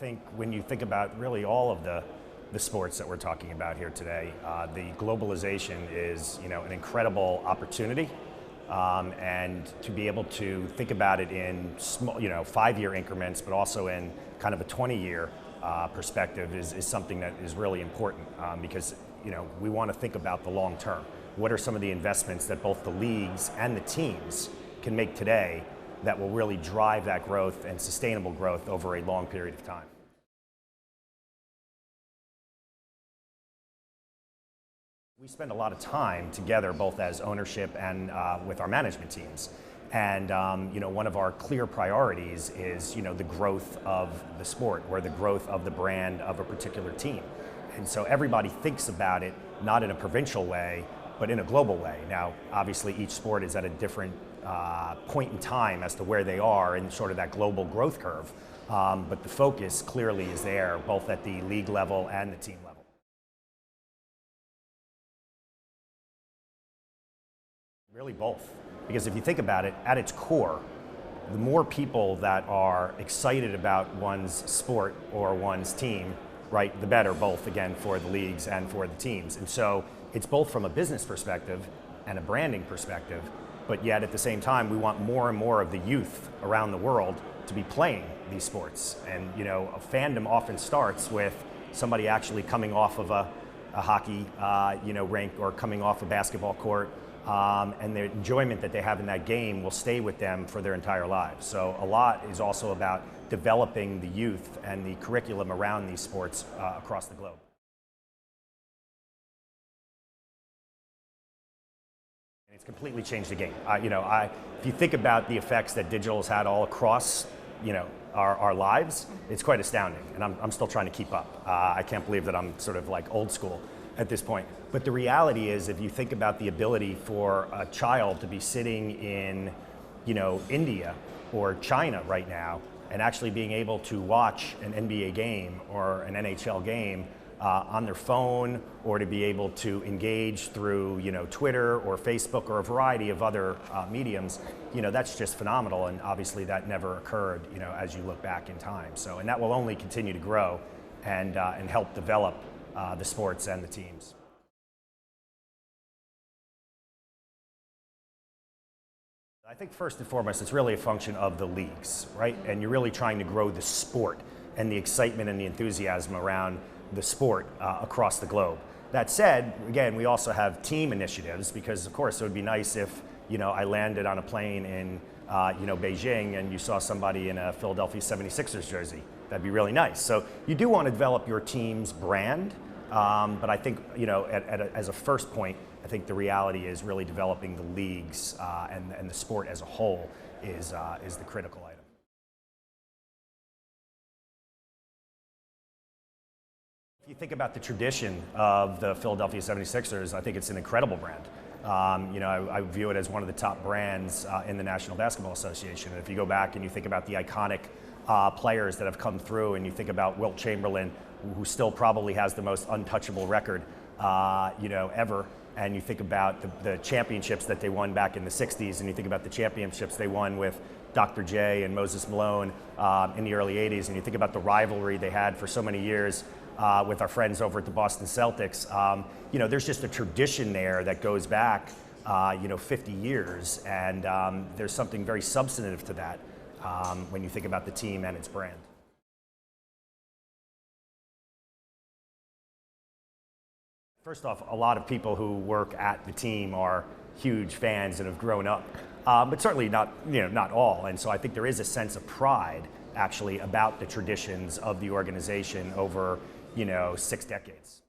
think when you think about really all of the sports that we're talking about here today, the globalization is an incredible opportunity, and to be able to think about it in small, 5-year increments, but also in kind of a 20-year perspective is something that is really important, because we want to think about the long term. What are some of the investments that both the leagues and the teams can make today that will really drive that growth and sustainable growth over a long period of time? We spend a lot of time together, both as ownership and with our management teams. And one of our clear priorities is the growth of the sport or the growth of the brand of a particular team. And so everybody thinks about it not in a provincial way, but in a global way. Now, obviously, each sport is at a different point in time as to where they are in sort of that global growth curve. But the focus clearly is there, both at the league level and the team level. Really both. Because if you think about it, at its core, the more people that are excited about one's sport or one's team, right, the better, both again for the leagues and for the teams. And so it's both from a business perspective and a branding perspective, but yet at the same time, we want more and more of the youth around the world to be playing these sports. And a fandom often starts with somebody actually coming off of a hockey rink or coming off a basketball court, and the enjoyment that they have in that game will stay with them for their entire lives. So a lot is also about developing the youth and the curriculum around these sports across the globe. And it's completely changed the game. If you think about the effects that digital has had all across our lives, it's quite astounding, and I'm still trying to keep up. I can't believe that I'm sort of like old school at this point. But the reality is, if you think about the ability for a child to be sitting in, India or China right now, and actually being able to watch an NBA game or an NHL game on their phone, or to be able to engage through, Twitter or Facebook or a variety of other mediums, that's just phenomenal. And obviously that never occurred, as you look back in time. So, and that will only continue to grow and help develop the sports and the teams. I think first and foremost, it's really a function of the leagues, right? And you're really trying to grow the sport and the excitement and the enthusiasm around the sport across the globe. That said, again, we also have team initiatives, because of course it would be nice if I landed on a plane in Beijing and you saw somebody in a Philadelphia 76ers jersey. That'd be really nice. So you do want to develop your team's brand, but I think as a first point, I think the reality is really developing the leagues and the sport as a whole is the critical item. If you think about the tradition of the Philadelphia 76ers, I think it's an incredible brand. I view it as one of the top brands in the National Basketball Association. And if you go back and you think about the iconic players that have come through, and you think about Wilt Chamberlain, who still probably has the most untouchable record ever, and you think about the championships that they won back in the 60s, and you think about the championships they won with Dr. J and Moses Malone in the early 80s, and you think about the rivalry they had for so many years with our friends over at the Boston Celtics. There's just a tradition there that goes back 50 years, and there's something very substantive to that when you think about the team and its brand. First off, a lot of people who work at the team are huge fans and have grown up, but certainly not all. And so I think there is a sense of pride, actually, about the traditions of the organization over 6 decades.